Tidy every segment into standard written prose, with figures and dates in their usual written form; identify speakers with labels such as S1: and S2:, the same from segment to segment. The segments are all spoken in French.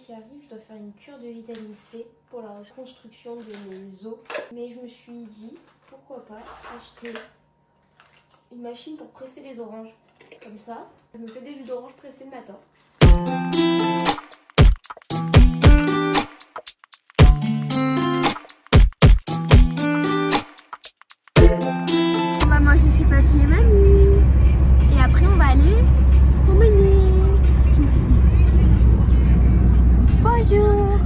S1: qui arrive, je dois faire une cure de vitamine C pour la reconstruction de mes os. Mais je me suis dit, pourquoi pas acheter une machine pour presser les oranges. Comme ça, je me fais des jus d'orange pressés le matin.
S2: On va manger chez papy et mamie. Et après on va aller promener. Bonjour.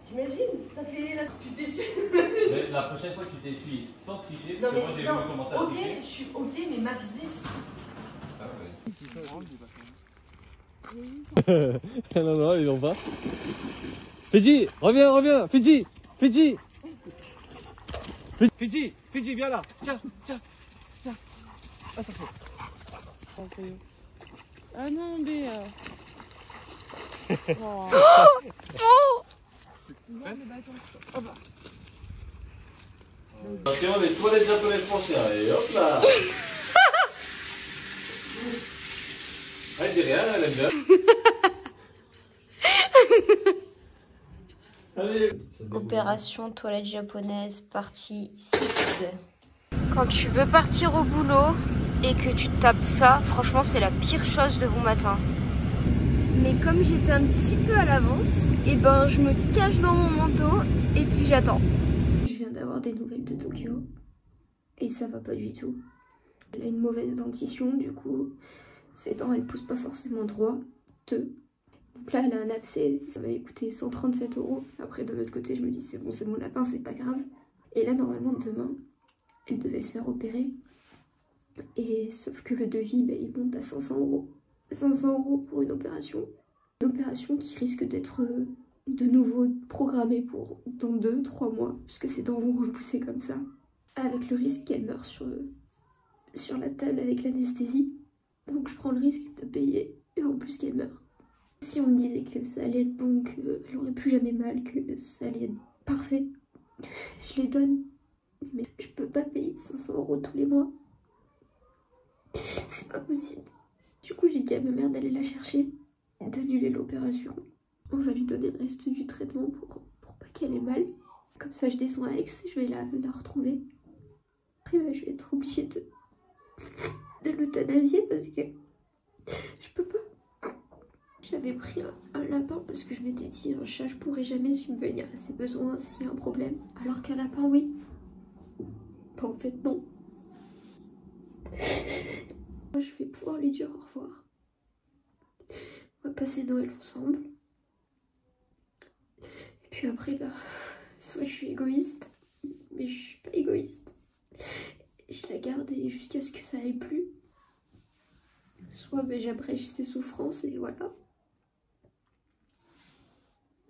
S3: T'imagines, ça fait là, tu t'essuies.
S4: La prochaine fois tu t'essuies sans tricher,
S3: Non
S4: parce que
S3: mais
S4: moi j'ai
S3: non,
S4: voulu commencer à
S3: ok,
S4: tricher.
S3: je suis ok, mais max 10.
S4: Ah ouais.
S5: Non, non, ils l'ont pas. Fidji, reviens, Fidji, Fidji, viens là, tiens. Ah, ça fait.
S6: Ah non, mais... Oh.
S4: Attention, les toilettes japonaises mon chien, et hop là. Elle dit rien, elle aime bien. Allez.
S1: Opération toilette japonaise, partie 6. Quand tu veux partir au boulot et que tu te tapes ça, franchement c'est la pire chose de bon matin. Mais comme j'étais un petit peu à l'avance, et ben je me cache dans mon manteau et puis j'attends. Je viens d'avoir des nouvelles de Tokyo et ça va pas du tout. Elle a une mauvaise dentition, du coup ses dents elles poussent pas forcément droit. Donc là elle a un abcès, ça va coûter 137 €. Après de l'autre côté je me dis c'est bon, c'est mon lapin, c'est pas grave. Et là normalement demain elle devait se faire opérer. Et sauf que le devis il monte à 500 €. 500 € pour une opération. Une opération qui risque d'être de nouveau programmée pour dans 2-3 mois. Puisque ses dents vont repousser comme ça. Avec le risque qu'elle meure sur la table avec l'anesthésie. Donc je prends le risque de payer et en plus qu'elle meure. Si on me disait que ça allait être bon, qu'elle aurait plus jamais mal, que ça allait être parfait, je les donne. Mais je peux pas payer 500 € tous les mois. C'est pas possible. Du coup j'ai dit à ma mère d'aller la chercher, d'annuler l'opération. On va lui donner le reste du traitement pour pas qu'elle ait mal. Comme ça je descends à Aix, je vais la retrouver. Après je vais être obligée de l'euthanasier parce que je peux pas. J'avais pris un lapin parce que je m'étais dit un chat je pourrais jamais subvenir à ses besoins s'il y a un problème. Alors qu'un lapin oui. Bah, en fait non. Je vais pouvoir lui dire au revoir. On va passer Noël ensemble. Et puis après, soit je suis égoïste, mais je suis pas égoïste. Je la garde jusqu'à ce que ça aille plus. Soit j'abrège ses souffrances et voilà.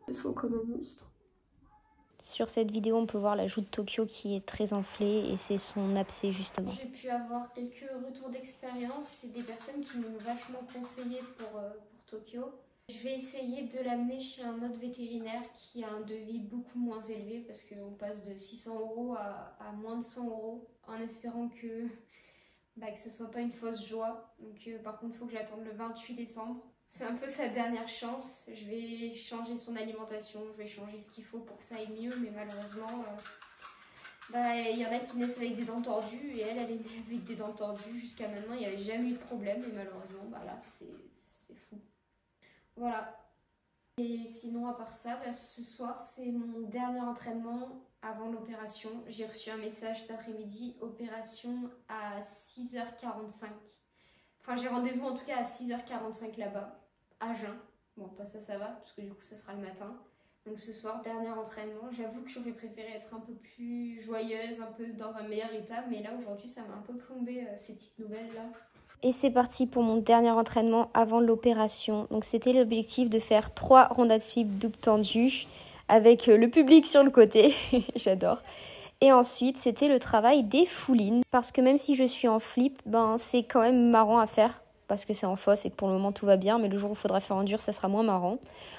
S1: Je me sens comme un monstre. Sur cette vidéo, on peut voir la joue de Tokyo qui est très enflée et c'est son abcès justement. J'ai pu avoir quelques retours d'expérience. C'est des personnes qui m'ont vachement conseillé pour Tokyo. Je vais essayer de l'amener chez un autre vétérinaire qui a un devis beaucoup moins élevé parce qu'on passe de 600 € à moins de 100 € en espérant que ça soit pas une fausse joie. Donc par contre, il faut que j'attende le 28 décembre. C'est un peu sa dernière chance. Je vais changer son alimentation, je vais changer ce qu'il faut pour que ça aille mieux, mais malheureusement, il y en a qui naissent avec des dents tordues et elle est née avec des dents tordues. Jusqu'à maintenant, il n'y avait jamais eu de problème et malheureusement, là, c'est fou. Voilà. Et sinon, à part ça, ce soir, c'est mon dernier entraînement avant l'opération. J'ai reçu un message cet après-midi, opération à 6h45. Enfin, j'ai rendez-vous en tout cas à 6h45 là-bas, à jeun. Bon, pas ça, ça va, parce que du coup, ça sera le matin. Donc ce soir, dernier entraînement. J'avoue que j'aurais préféré être un peu plus joyeuse, un peu dans un meilleur état. Mais là, aujourd'hui, ça m'a un peu plombé ces petites nouvelles-là. Et c'est parti pour mon dernier entraînement avant l'opération. Donc c'était l'objectif de faire 3 rondades flip double tendues avec le public sur le côté. J'adore. Et ensuite, c'était le travail des foulines. Parce que même si je suis en flip, c'est quand même marrant à faire. Parce que c'est en fausse et que pour le moment tout va bien. Mais le jour où il faudra faire en dur, ça sera moins marrant.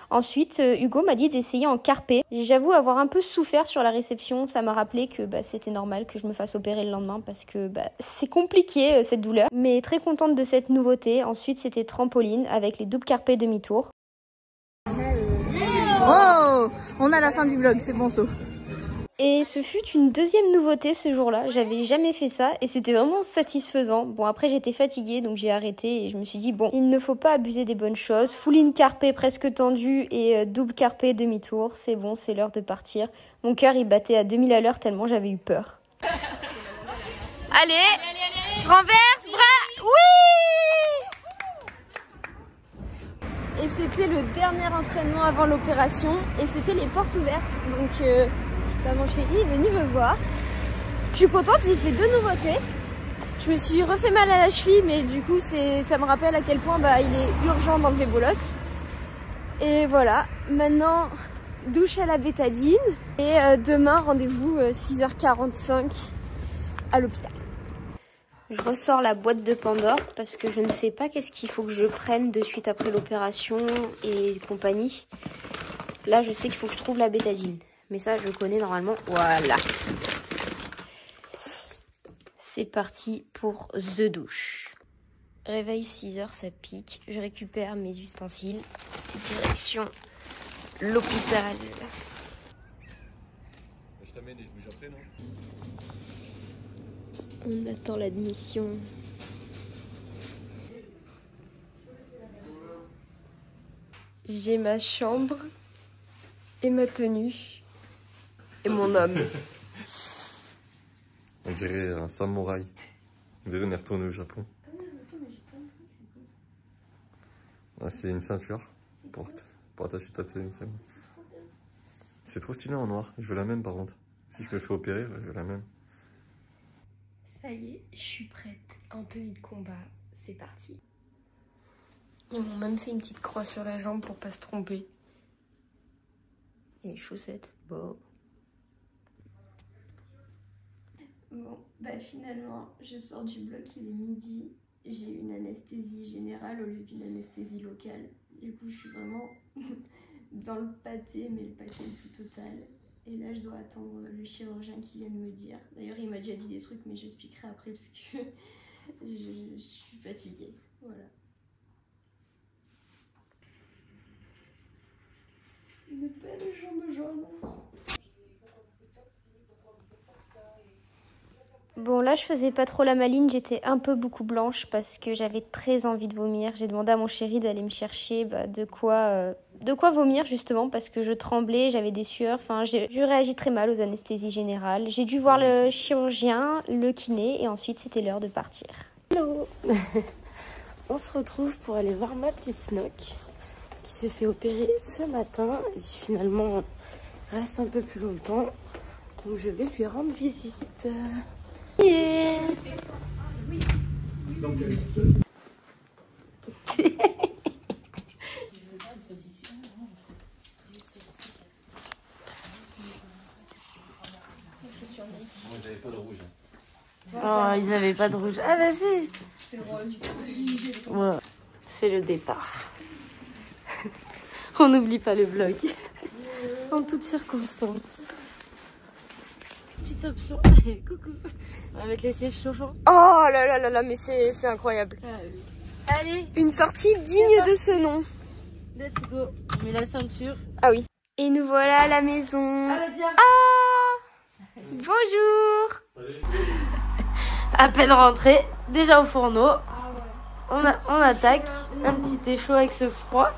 S1: Ensuite, Hugo m'a dit d'essayer en carpé. J'avoue avoir un peu souffert sur la réception. Ça m'a rappelé que c'était normal que je me fasse opérer le lendemain. Parce que c'est compliqué cette douleur. Mais très contente de cette nouveauté. Ensuite, c'était trampoline avec les doubles carpés demi-tour.
S2: Oh, on a la fin du vlog, c'est bon saut.
S1: Et ce fut une deuxième nouveauté ce jour-là, j'avais jamais fait ça et c'était vraiment satisfaisant. Bon après j'étais fatiguée donc j'ai arrêté et je me suis dit bon, il ne faut pas abuser des bonnes choses. Full in carpé presque tendu et double carpé demi-tour, c'est bon, c'est l'heure de partir. Mon cœur il battait à 2000 à l'heure tellement j'avais eu peur. Allez, renverse, bras, oui! Et c'était le dernier entraînement avant l'opération et c'était les portes ouvertes donc... mon chéri est venu me voir. Je suis contente, j'ai fait 2 nouveautés. Je me suis refait mal à la cheville, mais du coup ça me rappelle à quel point il est urgent d'enlever bolos. Et voilà, maintenant douche à la bétadine. Et demain rendez-vous 6h45 à l'hôpital. Je ressors la boîte de Pandore parce que je ne sais pas qu'est-ce qu'il faut que je prenne de suite après l'opération et compagnie. Là je sais qu'il faut que je trouve la bétadine. Mais ça, je connais normalement. Voilà. C'est parti pour The Douche. Réveil 6h, ça pique. Je récupère mes ustensiles. Direction l'hôpital.
S5: Je t'amène et je bouge après, non?
S1: On attend l'admission. J'ai ma chambre et ma tenue. Et mon homme.
S5: On dirait un samouraï. On dirait qu'on est retourné au Japon. Ah, c'est une ceinture pour attacher ta tenue. C'est trop stylé en noir. Je veux la même par contre. Si je me fais opérer, je veux la même.
S1: Ça y est, je suis prête. En tenue de combat, c'est parti. Ils m'ont même fait une petite croix sur la jambe pour pas se tromper. Et les chaussettes, bon. Bon, finalement, je sors du bloc, il est midi. J'ai une anesthésie générale au lieu d'une anesthésie locale. Du coup, je suis vraiment dans le pâté, mais le pâté le plus total. Et là, je dois attendre le chirurgien qui vient de me dire. D'ailleurs, il m'a déjà dit des trucs, mais j'expliquerai après parce que je suis fatiguée. Voilà. Une belle jambe jaune. Bon là je faisais pas trop la maline, j'étais un peu beaucoup blanche parce que j'avais très envie de vomir. J'ai demandé à mon chéri d'aller me chercher de quoi vomir justement parce que je tremblais, j'avais des sueurs, enfin je réagis très mal aux anesthésies générales. J'ai dû voir le chirurgien, le kiné et ensuite c'était l'heure de partir.
S6: Hello. On se retrouve pour aller voir ma petite Snock qui s'est fait opérer ce matin et qui finalement reste un peu plus longtemps. Donc je vais lui rendre visite. Yeah. Oui.
S5: Ils avaient pas de rouge.
S6: Oh, ils avaient pas de rouge. Ah vas-y.
S1: C'est rose.
S6: Ouais. C'est le départ. On n'oublie pas le vlog. En toutes circonstances. Petite option. Coucou. On va mettre les sièges chauffants.
S1: Oh là là là là, mais c'est incroyable.
S6: Ah, oui. Allez,
S1: une sortie digne de ce nom.
S6: Let's go. On met la ceinture.
S1: Ah oui. Et nous voilà à la maison.
S6: Ah, tiens.
S1: Ah, bonjour.
S5: Allez.
S6: À peine rentré, déjà au fourneau. On attaque. Un petit thé chaud avec ce froid.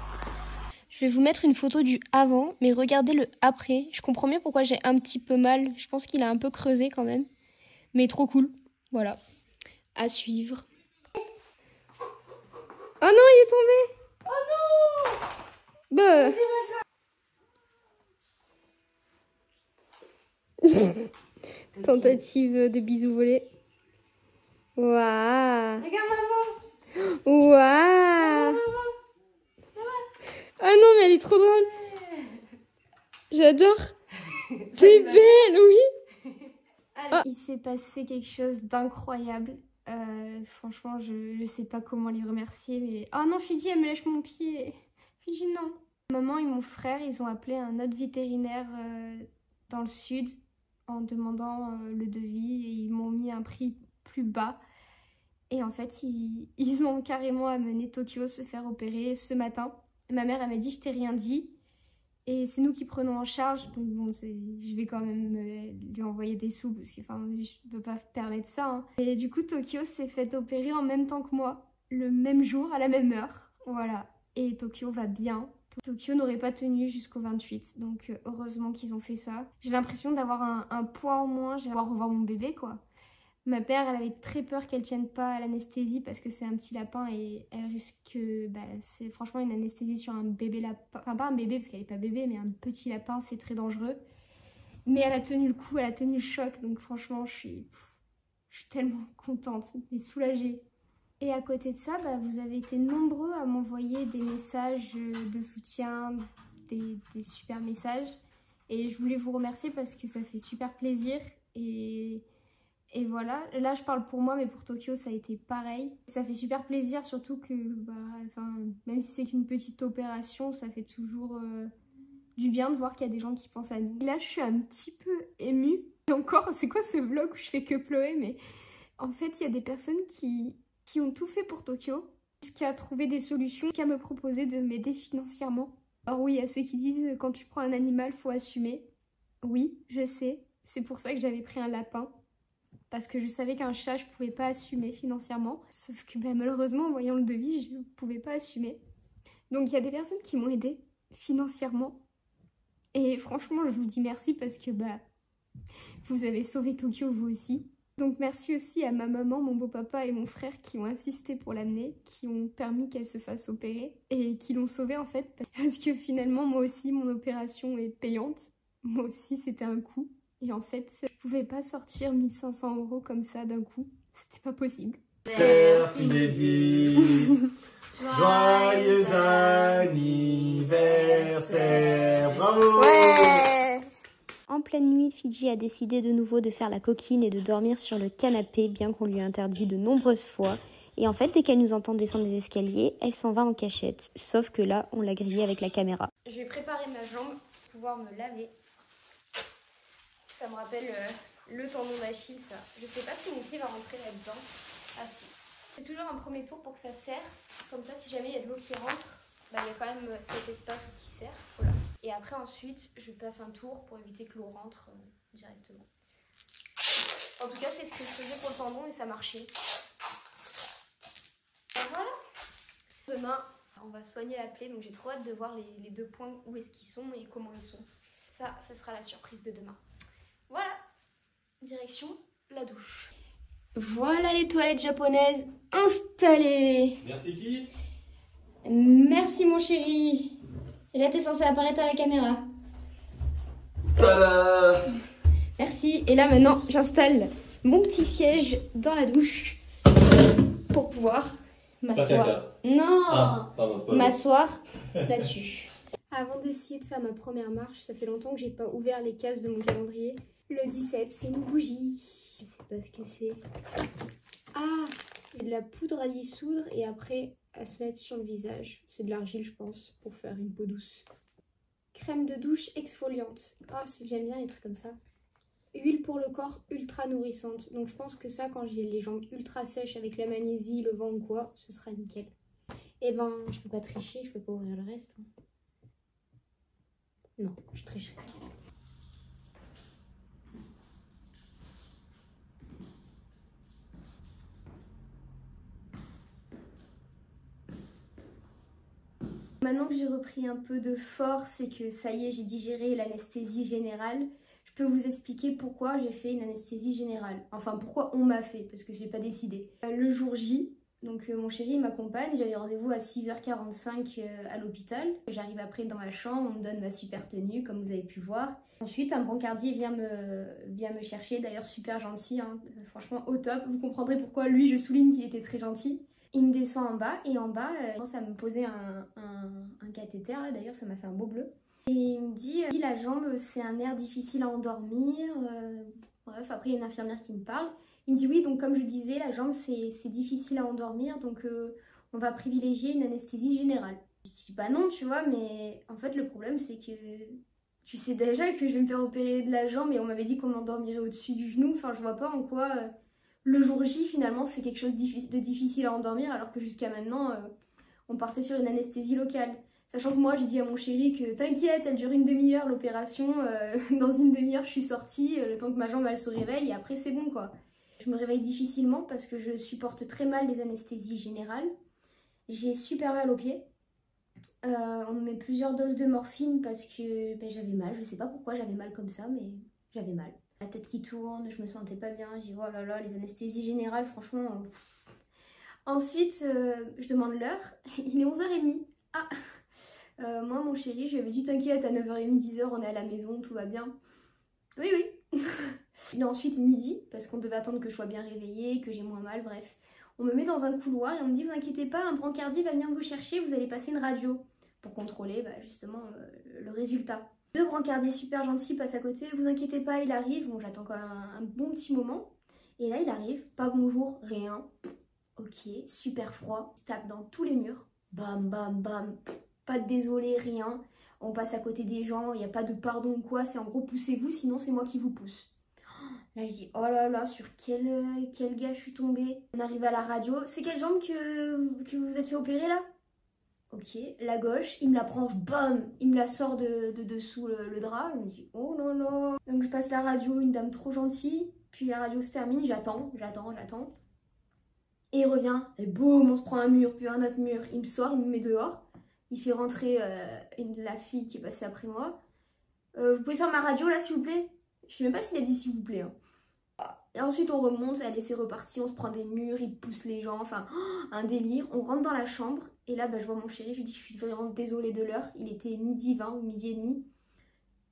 S1: Je vais vous mettre une photo du avant, mais regardez le après. Je comprends mieux pourquoi j'ai un petit peu mal. Je pense qu'il a un peu creusé quand même. Mais trop cool. Voilà. À suivre. Oh non, il est tombé.
S6: Oh
S1: non. Bah. Tentative de bisou volé. Waouh.
S6: Regarde maman.
S1: Waouh. Ah non, mais elle est trop drôle. J'adore. C'est belle, oui. Oh. Il s'est passé quelque chose d'incroyable. Franchement, je sais pas comment les remercier. Mais... Oh non, Fidji, elle me lâche mon pied. Fidji, non. Maman et mon frère, ils ont appelé un autre vétérinaire dans le sud en demandant le devis. Et ils m'ont mis un prix plus bas. Et en fait, ils ont carrément amené Tokyo se faire opérer ce matin. Ma mère, elle m'a dit, je t'ai rien dit.
S2: Et c'est nous qui prenons en charge, donc bon, je vais quand même lui envoyer des sous parce que enfin, je ne peux pas permettre ça. Hein. Et du coup, Tokyo s'est fait opérer en même temps que moi, le même jour, à la même heure. Voilà. Et Tokyo va bien. Tokyo n'aurait pas tenu jusqu'au 28, donc heureusement qu'ils ont fait ça. J'ai l'impression d'avoir un poids en moins, j'ai hâte de revoir mon bébé, quoi. Ma mère, elle avait très peur qu'elle tienne pas à l'anesthésie parce que c'est un petit lapin et elle risque... c'est franchement une anesthésie sur un bébé lapin. Enfin, pas un bébé parce qu'elle n'est pas bébé, mais un petit lapin, c'est très dangereux. Mais elle a tenu le coup, elle a tenu le choc. Donc franchement, je suis tellement contente, mais soulagée. Et à côté de ça, vous avez été nombreux à m'envoyer des messages de soutien, des super messages. Et je voulais vous remercier parce que ça fait super plaisir. Et voilà, là je parle pour moi, mais pour Tokyo ça a été pareil. Ça fait super plaisir, surtout que même si c'est qu'une petite opération, ça fait toujours du bien de voir qu'il y a des gens qui pensent à nous. Et là je suis un petit peu émue. Et encore, c'est quoi ce vlog où je fais que pleurer? Mais en fait il y a des personnes qui ont tout fait pour Tokyo, jusqu'à trouver des solutions, jusqu'à me proposer de m'aider financièrement. Alors oui, il y a ceux qui disent quand tu prends un animal, faut assumer. Oui, je sais, c'est pour ça que j'avais pris un lapin. Parce que je savais qu'un chat, je pouvais pas assumer financièrement. Sauf que malheureusement, en voyant le devis, je ne pouvais pas assumer. Donc il y a des personnes qui m'ont aidée financièrement. Et franchement, je vous dis merci parce que vous avez sauvé Tokyo vous aussi. Donc merci aussi à ma maman, mon beau-papa et mon frère qui ont insisté pour l'amener, qui ont permis qu'elle se fasse opérer et qui l'ont sauvée en fait. Parce que finalement, moi aussi, mon opération est payante. Moi aussi, c'était un coût. Et en fait, je pouvais pas sortir 1 500 € comme ça d'un coup. C'était pas possible.
S4: Anniversaire, Filédi. Joyeux anniversaire. Bravo.
S1: Ouais. En pleine nuit, Fidji a décidé de nouveau de faire la coquine et de dormir sur le canapé, bien qu'on lui ait interdit de nombreuses fois. Et en fait, dès qu'elle nous entend descendre les escaliers, elle s'en va en cachette. Sauf que là, on l'a grillée avec la caméra. Je vais préparer ma jambe pour pouvoir me laver. Ça me rappelle le tendon d'Achille, ça. Je sais pas si mon pied va rentrer là-dedans. Ah si. C'est toujours un premier tour pour que ça serre. Comme ça, si jamais il y a de l'eau qui rentre, il y a quand même cet espace qui serre. Voilà. Et après, ensuite, je passe un tour pour éviter que l'eau rentre directement. En tout cas, c'est ce que je faisais pour le tendon et ça marchait. Et voilà. Demain, on va soigner la plaie, donc j'ai trop hâte de voir les 2 points, où est-ce qu'ils sont et comment ils sont. Ça sera la surprise de demain. Voilà, direction la douche. Voilà les toilettes japonaises installées.
S4: Merci qui?
S1: Merci mon chéri. Et là t'es censé apparaître à la caméra.
S4: Tada!
S1: Merci. Et là maintenant j'installe mon petit siège dans la douche pour pouvoir m'asseoir. Non, m'asseoir là-dessus. Avant d'essayer de faire ma première marche, ça fait longtemps que j'ai pas ouvert les cases de mon calendrier. Le 17, c'est une bougie. Je sais pas ce que c'est. Ah, c'est de la poudre à dissoudre et après à se mettre sur le visage. C'est de l'argile, je pense, pour faire une peau douce. Crème de douche exfoliante. Ah, j'aime bien les trucs comme ça. Huile pour le corps ultra nourrissante. Donc je pense que ça, quand j'ai les jambes ultra sèches avec la magnésie, le vent ou quoi, ce sera nickel. Et ben, je peux pas tricher, je peux pas ouvrir le reste. Non, je tricherai. Maintenant que j'ai repris un peu de force et que ça y est, j'ai digéré l'anesthésie générale, je peux vous expliquer pourquoi j'ai fait une anesthésie générale. Enfin, pourquoi on m'a fait, parce que je n'ai pas décidé. Le jour J, donc mon chéri m'accompagne, j'avais rendez-vous à 6h45 à l'hôpital. J'arrive après dans ma chambre, on me donne ma super tenue, comme vous avez pu voir. Ensuite, un brancardier vient me chercher, d'ailleurs super gentil, hein, franchement au top. Vous comprendrez pourquoi lui, je souligne qu'il était très gentil. Il me descend en bas et en bas, il commence à me poser un cathéter, là d'ailleurs ça m'a fait un beau bleu. Et il me dit, la jambe c'est un nerf difficile à endormir, bref après il y a une infirmière qui me parle. Il me dit oui, donc comme je disais, la jambe c'est difficile à endormir, donc on va privilégier une anesthésie générale. Je dis bah non tu vois, mais en fait le problème c'est que tu sais déjà que je vais me faire opérer de la jambe et on m'avait dit qu'on m'endormirait au-dessus du genou, enfin je vois pas en quoi... Le jour J, finalement, c'est quelque chose de difficile à endormir, alors que jusqu'à maintenant, on partait sur une anesthésie locale.
S2: Sachant que moi j'ai dit à mon chéri que t'inquiète, elle dure une demi-heure l'opération, dans une demi-heure je suis sortie, le temps que ma jambe elle se réveille et après c'est bon quoi. Je me réveille difficilement parce que je supporte très mal les anesthésies générales. J'ai super mal aux pieds. On me met plusieurs doses de morphine parce que j'avais mal, je sais pas pourquoi j'avais mal comme ça mais j'avais mal. La tête qui tourne, je me sentais pas bien, j'ai dit oh là là les anesthésies générales franchement... Ensuite je demande l'heure, il est 11h30. Ah moi mon chéri je lui avais dit t'inquiète à 9h30, 10h on est à la maison, tout va bien. Oui oui. Il est ensuite midi parce qu'on devait attendre que je sois bien réveillée, que j'ai moins mal, bref. On me met dans un couloir et on me dit vous inquiétez pas, un brancardier va venir vous chercher, vous allez passer une radio pour contrôler justement le résultat. 2 brancardiers super gentils passent à côté, vous inquiétez pas, il arrive. Bon j'attends quand même un bon petit moment. Et là il arrive, pas bonjour, rien. Ok, super froid, tape dans tous les murs. Bam bam bam, pas de désolé, rien. On passe à côté des gens, il n'y a pas de pardon ou quoi, c'est en gros poussez-vous sinon c'est moi qui vous pousse. Là je dis oh là là sur quel gars je suis tombée. On arrive à la radio, c'est quelle jambe que vous êtes fait opérer là? Ok, la gauche, il me la prend, bam, il me la sort de dessous le drap, je me dis oh là là. Donc je passe la radio, une dame trop gentille, puis la radio se termine, j'attends. Et il revient, et boum, on se prend un mur, puis un autre mur, il me sort, il me met dehors. Il fait rentrer la fille qui est passée après moi. Vous pouvez faire ma radio là s'il vous plaît? Je sais même pas s'il a dit s'il vous plaît. Hein. Et ensuite on remonte, allez c'est reparti, on se prend des murs, il pousse les gens, enfin un délire. On rentre dans la chambre et là je vois mon chéri, je lui dis je suis vraiment désolée de l'heure. Il était 12h20 ou 12h30.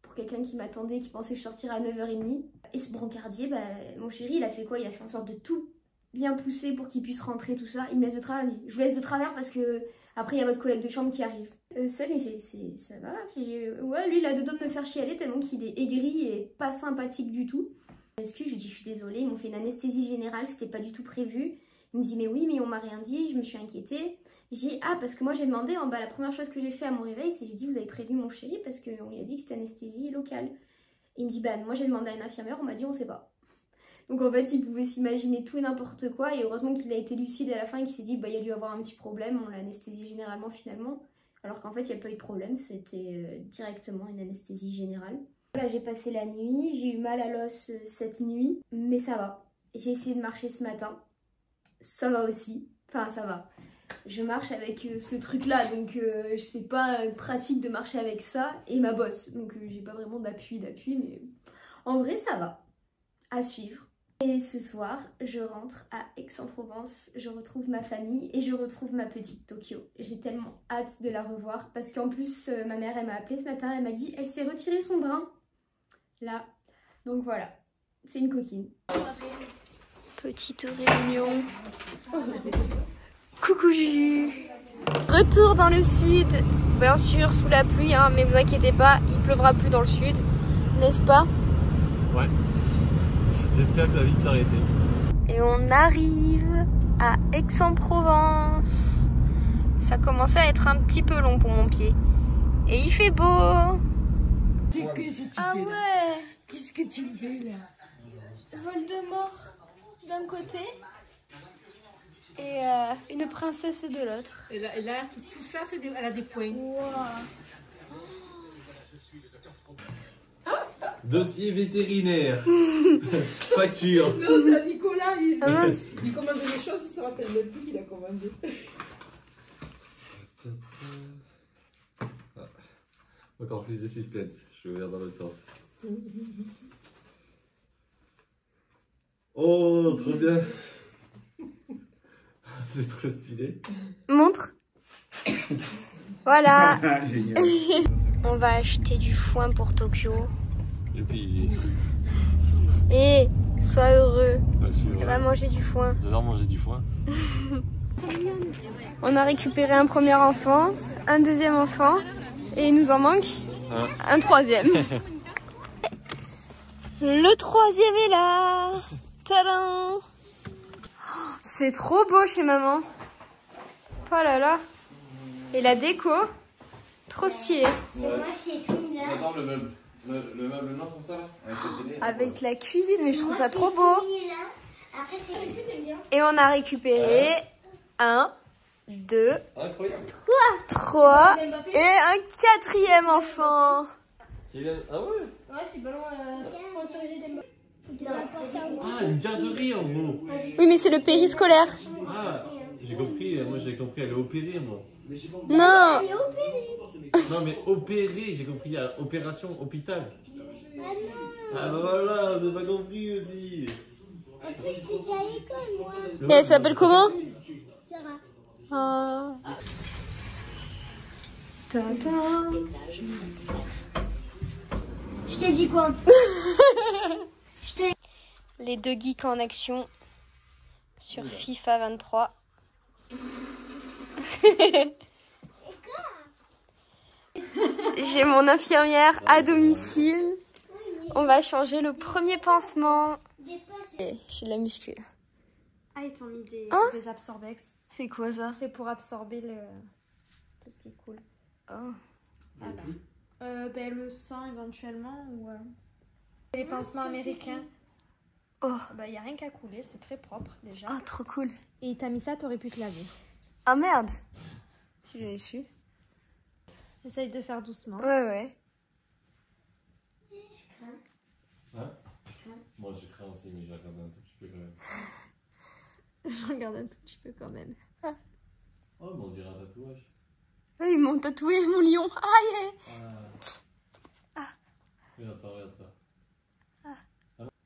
S2: Pour quelqu'un qui m'attendait, qui pensait que je sortirais à 9h30. Et ce brancardier, mon chéri il a fait quoi? Il a fait en sorte de tout bien pousser pour qu'il puisse rentrer tout ça. Il me laisse de travers, je vous laisse de travers parce que après il y a votre collègue de chambre qui arrive. Ça lui fait ça va. Ouais lui il a deux doigts de me faire chialer tellement qu'il est aigri et pas sympathique du tout. Excuse, je lui dis je suis désolée, ils m'ont fait une anesthésie générale, c'était pas du tout prévu. Il me dit mais oui mais on m'a rien dit, je me suis inquiétée. J'ai dit ah parce que moi j'ai demandé en bas la première chose que j'ai fait à mon réveil c'est j'ai dit vous avez prévenu mon chéri parce qu'on lui a dit que c'était anesthésie locale. Il me dit bah moi j'ai demandé à une infirmière, on m'a dit on sait pas. Donc en fait il pouvait s'imaginer tout et n'importe quoi et heureusement qu'il a été lucide à la fin et qu'il s'est dit bah il y a dû avoir un petit problème, on l'a anesthésie généralement finalement. Alors qu'en fait il n'y a pas eu de problème, c'était directement une anesthésie générale. Là j'ai passé la nuit, j'ai eu mal à l'os cette nuit, mais ça va. J'ai essayé de marcher ce matin, ça va aussi, enfin ça va. Je marche avec ce truc là, donc c'est pas pratique de marcher avec ça et ma bosse. Donc j'ai pas vraiment d'appui, mais en vrai ça va. À suivre. Et ce soir, je rentre à Aix-en-Provence, je retrouve ma famille et je retrouve ma petite Tokyo. J'ai tellement hâte de la revoir parce qu'en plus, ma mère, elle m'a appelée ce matin, elle m'a dit elle s'est retiré son brin. Là, donc voilà, c'est une coquine. Petite réunion. Coucou Juju. Retour dans le sud, bien sûr sous la pluie, hein, mais vous inquiétez pas, il pleuvra plus dans le sud, n'est-ce pas?
S5: Ouais. J'espère que ça va vite s'arrêter.
S2: Et on arrive à Aix-en-Provence. Ça commençait à être un petit peu long pour mon pied. Et il fait beau. Ah ouais.
S3: Qu'est-ce que tu fais là?
S2: Voldemort d'un côté et une princesse de l'autre.
S3: Et là, tout ça, elle a des points.
S2: Wow.
S5: Dossier vétérinaire. Facture.
S3: Non, c'est à Nicolas. Il commande des choses, il se rappelle même plus qu'il a commandé.
S5: Encore plus de suspense. Je vais ouvrir dans l'autre sens. Oh, trop bien. C'est trop stylé.
S2: Montre. Voilà.
S5: Génial.
S2: On va acheter du foin pour Tokyo.
S5: Et puis...
S2: Et sois heureux.
S5: Elle
S2: va manger du foin.
S5: J'adore manger du foin.
S2: On a récupéré un premier enfant, un deuxième enfant, et il nous en manque un troisième. Le troisième est là. Tadam! C'est trop beau chez maman. Oh là là. Et la déco, trop stylé.
S1: C'est moi qui ai tout mis là.
S5: J'adore le meuble. Le meuble noir comme ça là, avec la télé.
S2: Avec la cuisine, mais je trouve ça trop beau.
S1: Après, c'est ce que t'aimes bien.
S2: Et on a récupéré un
S1: 2,
S5: Incroyable.
S1: 3 et un 4e enfant.
S5: Ah ouais?
S2: Ouais, c'est ballon
S4: Ah, une garderie en gros.
S1: Oui, mais c'est le périscolaire.
S4: Ah, j'ai compris, moi j'ai compris, elle est opérée moi.
S1: Non.
S4: Non mais opérée, j'ai compris, il y a opération, hôpital. Ah bah voilà, on n'a pas compris aussi.
S7: En plus, j'étais déjà à l'école, moi.
S1: Et elle s'appelle comment?
S7: Sarah.
S1: Ah. Tintin.
S7: Je t'ai dit quoi?
S1: Les deux geeks en action sur FIFA 23. J'ai mon infirmière à domicile. On va changer le premier pansement. J'ai de la muscu.
S2: Ah, ils t'ont mis des absorbex.
S1: C'est quoi ça?
S2: C'est pour absorber tout ce qui coule.
S1: Oh.
S2: Voilà. Le sang éventuellement ou les pansements américains.
S1: Oh.
S2: Bah, y a rien qu'à couler, c'est très propre déjà.
S1: Ah, trop cool.
S2: Et t'as mis ça, t'aurais pu te laver.
S1: Ah merde. Si j'avais su.
S2: J'essaye de faire doucement.
S1: Ouais.
S4: Hein? Moi je crains aussi, mais je regarde un tout petit peu quand même.
S2: Je regarde un tout petit peu quand même.
S4: Oh, mais on dirait un tatouage.
S1: Ah, ils m'ont tatoué mon lion. Aïe.
S4: Ah. Regarde ça, regarde ça.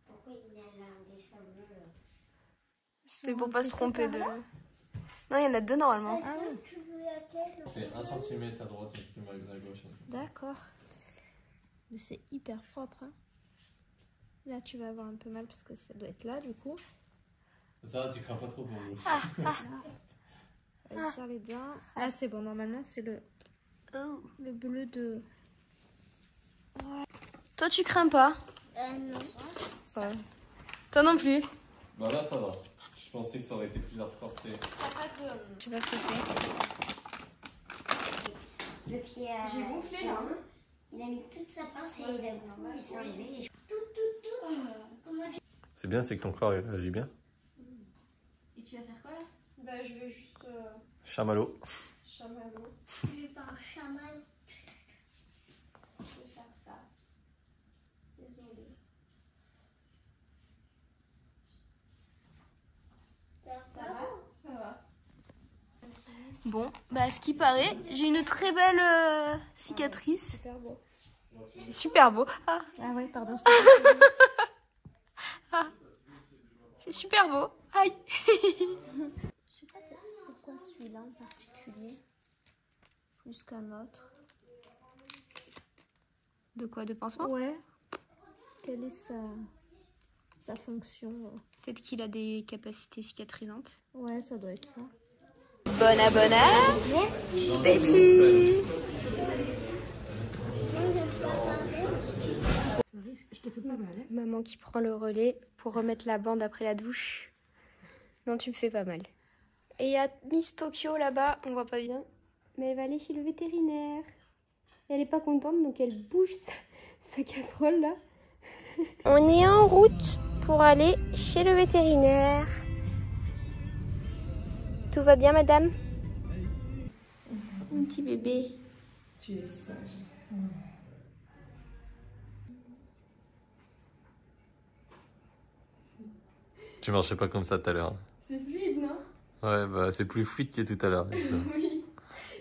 S7: Pourquoi il y a là un dessin bleu là?
S1: C'était pour pas se tromper de... Non, il y en a deux normalement.
S2: Ah oui.
S7: Tu veux laquelle?
S5: C'est 1 cm à droite et c'était à gauche.
S2: D'accord. Mais c'est hyper propre. Hein. Là, tu vas avoir un peu mal parce que ça doit être là du coup.
S4: Ça, tu crains pas trop pour nous.
S2: Elle serre les dents. Là, c'est bon. Normalement, c'est le bleu de...
S1: Toi, tu crains pas?
S7: Non.
S1: Ouais. Toi non plus?
S5: Bah là ça va. Je pensais que ça aurait été plus apporté.
S1: Je sais pas ce que c'est.
S7: Le pied à...
S2: J'ai gonflé là. Hein.
S7: Il a mis toute sa force et il a beaucoup, il s'est enlevé. Tout. Comment tu...
S5: C'est bien, c'est que ton corps il réagit bien.
S2: Et tu vas faire quoi là? Bah, je vais juste...
S5: Chamallow.
S2: Chamallow.
S7: Je vais faire un chaman.
S2: Je vais faire ça. Désolée.
S7: Ça va?
S2: Ça va.
S1: Bon, bah à ce qui paraît, j'ai une très belle cicatrice.
S2: Super beau.
S1: C'est super beau. Ah,
S2: Ah ouais, pardon.
S1: c'est super beau. Aïe.
S2: Je sais pas pourquoi celui-là en particulier. Plus qu'un autre.
S1: De quoi? De pansement?
S2: Ouais. Quelle est sa fonction?
S1: Peut-être qu'il a des capacités cicatrisantes.
S2: Ouais, ça doit être ça.
S1: Bon appétit.
S3: Je te fais pas mal, hein?
S1: Maman qui prend le relais pour remettre la bande après la douche. Non, tu me fais pas mal. Et il y a Miss Tokyo là-bas, on voit pas bien. Mais elle va aller chez le vétérinaire. Et elle est pas contente, donc elle bouge sa casserole là. On est en route pour aller chez le vétérinaire. Tout va bien, madame? Un petit bébé.
S3: Tu es sage.
S5: Tu marchais pas comme ça tout à l'heure.
S2: C'est fluide, non?
S5: Ouais, bah c'est plus fluide que tout à l'heure.
S2: Oui.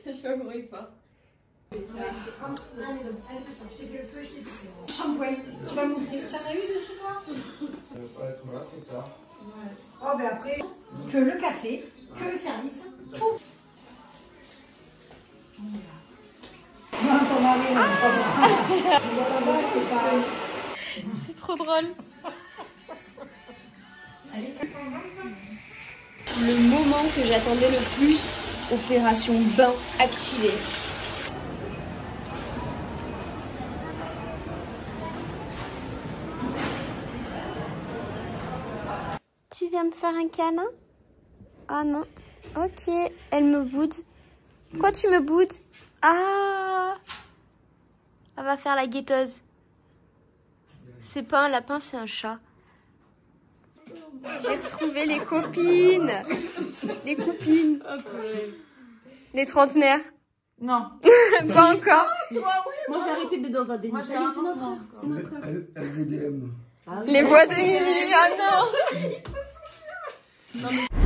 S2: Je fais un gros effort.
S3: Shampoing, tu vas mousser. T'en as eu dessus toi?
S8: Ça va pas être là trop tard.
S3: Oh ben après, que le café, que le service, tout. Non, ton mari, non, pas
S1: C'est trop drôle. Le moment que j'attendais le plus, opération bain activée. Tu viens me faire un câlin? Ah non. Ok, elle me boude. Quoi, tu me boudes? Ah, elle va faire la guetteuse. C'est pas un lapin, c'est un chat. J'ai retrouvé les copines. Les copines.
S2: Les trentenaires?
S3: Non.
S2: Pas encore.
S6: Moi j'ai arrêté d'être dans un déni. Ça y est, c'est notre heure. C'est notre heure.
S8: LVDM.
S6: Ah oui.
S2: Les boîtes de minuit, ah non.
S6: Non, mais...